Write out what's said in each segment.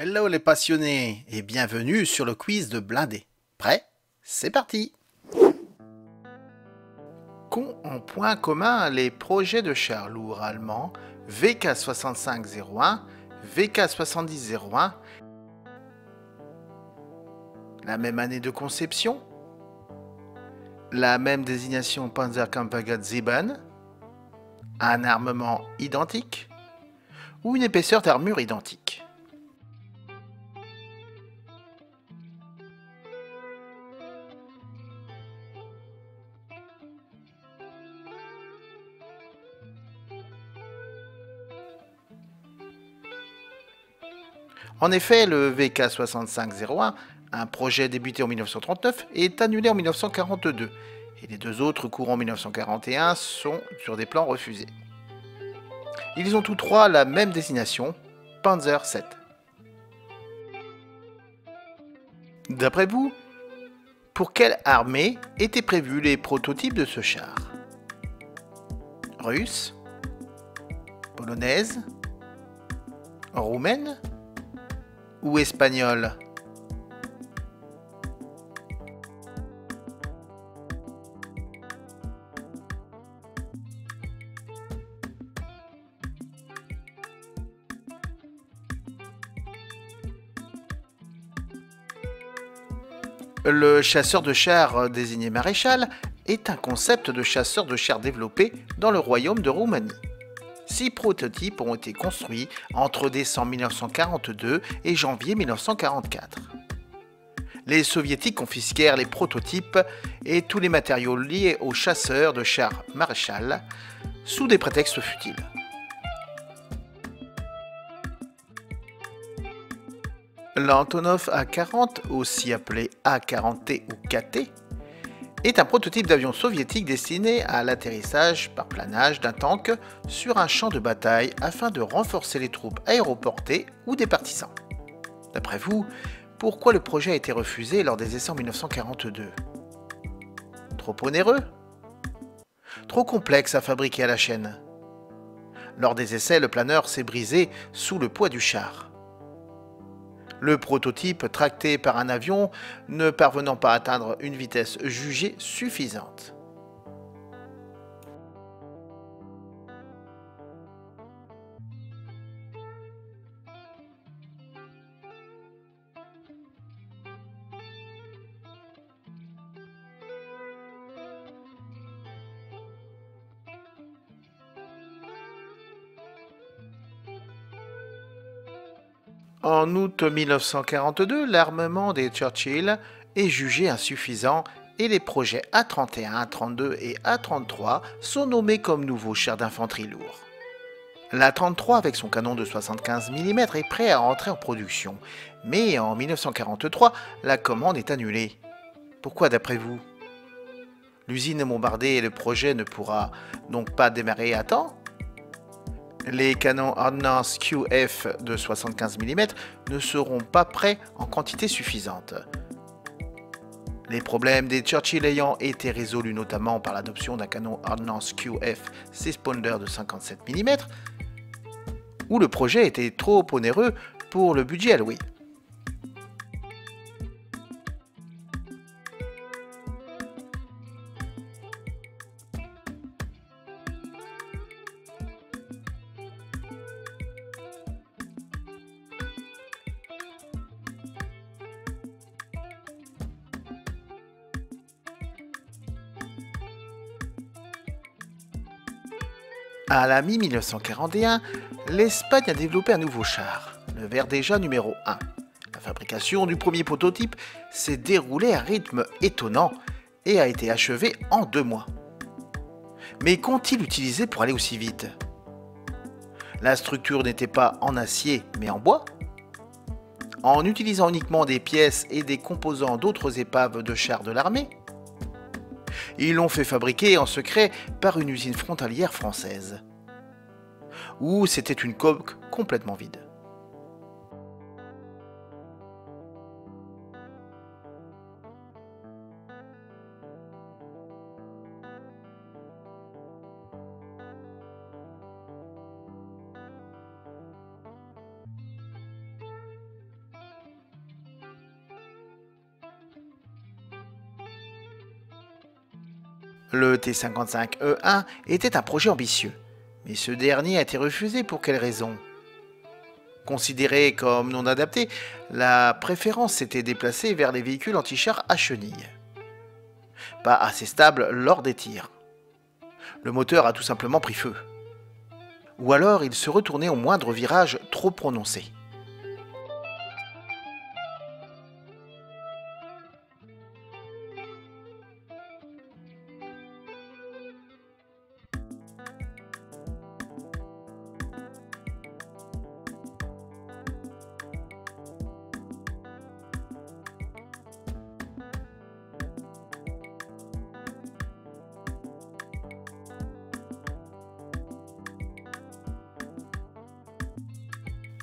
Hello les passionnés et bienvenue sur le quiz de Blindé. Prêt? C'est parti! Qu'ont en point commun les projets de chars lourds allemands VK6501, VK7001, la même année de conception, la même désignation Panzerkampfwagen 7, un armement identique ou une épaisseur d'armure identique? En effet, le VK6501, un projet débuté en 1939, est annulé en 1942, et les deux autres courants en 1941 sont sur des plans refusés. Ils ont tous trois la même désignation, Panzer 7. D'après vous, pour quelle armée étaient prévus les prototypes de ce char? Russe? Polonaise? Roumaine? Ou espagnole? Le chasseur de chars désigné maréchal est un concept de chasseur de chars développé dans le royaume de Roumanie. 6 prototypes ont été construits entre décembre 1942 et janvier 1944. Les soviétiques confisquèrent les prototypes et tous les matériaux liés aux chasseurs de chars maréchal sous des prétextes futiles. L'Antonov A-40, aussi appelé A-40T ou KT, est un prototype d'avion soviétique destiné à l'atterrissage par planage d'un tank sur un champ de bataille afin de renforcer les troupes aéroportées ou des partisans. D'après vous, pourquoi le projet a été refusé lors des essais en 1942? Trop onéreux? Trop complexe à fabriquer à la chaîne? Lors des essais, le planeur s'est brisé sous le poids du char. Le prototype tracté par un avion ne parvenant pas à atteindre une vitesse jugée suffisante. En août 1942, l'armement des Churchill est jugé insuffisant et les projets A31, A32 et A33 sont nommés comme nouveaux chars d'infanterie lourds. L'A33 avec son canon de 75 mm est prêt à entrer en production, mais en 1943, la commande est annulée. Pourquoi d'après vous? L'usine est bombardée et le projet ne pourra donc pas démarrer à temps? Les canons Ordnance QF de 75 mm ne seront pas prêts en quantité suffisante. Les problèmes des Churchill ayant été résolus notamment par l'adoption d'un canon Ordnance QF 6 pounder de 57 mm, où le projet était trop onéreux pour le budget alloué. À la mi-1941, l'Espagne a développé un nouveau char, le Verdeja numéro 1. La fabrication du premier prototype s'est déroulée à un rythme étonnant et a été achevée en 2 mois. Mais qu'ont-ils utilisé pour aller aussi vite? La structure n'était pas en acier mais en bois. En utilisant uniquement des pièces et des composants d'autres épaves de chars de l'armée. Ils l'ont fait fabriquer en secret par une usine frontalière française, où c'était une coque complètement vide. Le T-55E1 était un projet ambitieux, mais ce dernier a été refusé pour quelle raison? Considéré comme non adapté, la préférence s'était déplacée vers les véhicules anti-chars à chenilles. Pas assez stable lors des tirs. Le moteur a tout simplement pris feu. Ou alors il se retournait au moindre virage trop prononcé.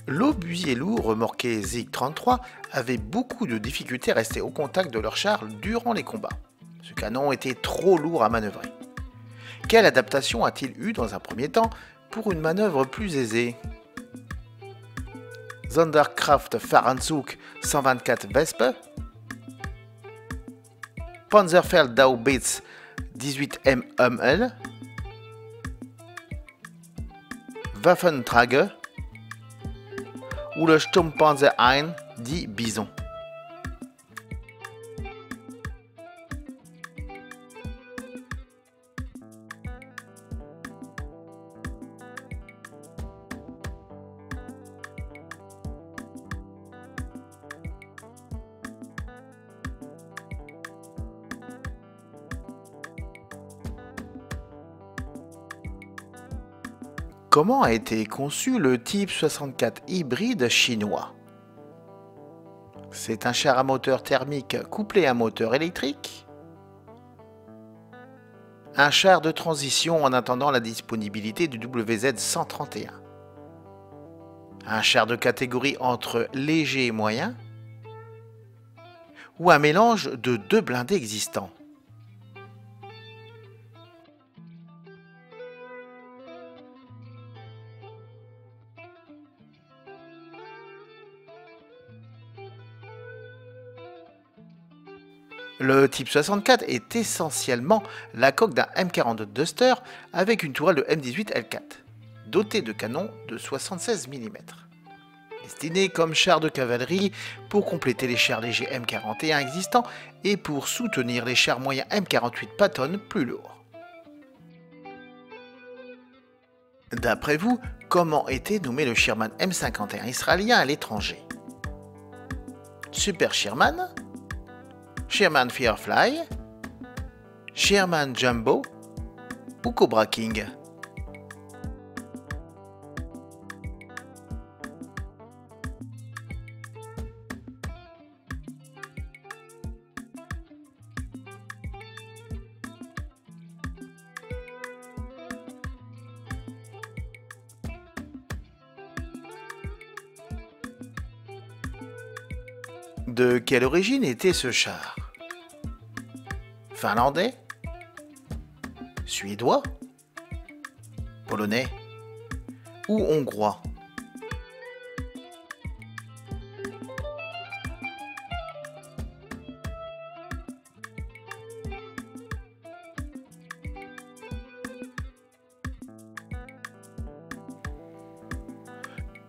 L'obusier lourd remorqué ZIG-33 avait beaucoup de difficultés à rester au contact de leur char durant les combats. Ce canon était trop lourd à manœuvrer. Quelle adaptation a-t-il eu dans un premier temps pour une manœuvre plus aisée? Sonderkraft Fahranzug 124 Wespe, Panzerfeldhaubitze 18M Hummel, Waffentrage ou le Sturmpanzer 1 dit Bison. Comment a été conçu le Type 64 hybride chinois? C'est un char à moteur thermique couplé à un moteur électrique? Un char de transition en attendant la disponibilité du WZ-131? Un char de catégorie entre léger et moyen? Ou un mélange de deux blindés existants? Le Type 64 est essentiellement la coque d'un M42 Duster avec une tourelle de M18 L4, dotée de canons de 76 mm. Destiné comme char de cavalerie pour compléter les chars légers M41 existants et pour soutenir les chars moyens M48 Patton plus lourds. D'après vous, comment était nommé le Sherman M51 israélien à l'étranger? Super Sherman, Sherman Firefly, Sherman Jumbo ou Cobra King? De quelle origine était ce char? Finlandais? Suédois? Polonais? Ou hongrois?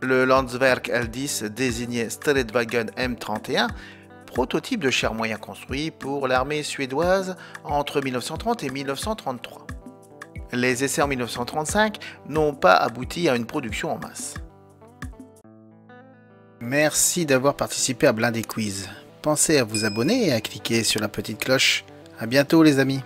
Le Landsverk L10 désignait Streetwagen M31, prototype de char moyen construit pour l'armée suédoise entre 1930 et 1933. Les essais en 1935 n'ont pas abouti à une production en masse. Merci d'avoir participé à Blindé Quiz. Pensez à vous abonner et à cliquer sur la petite cloche. À bientôt les amis.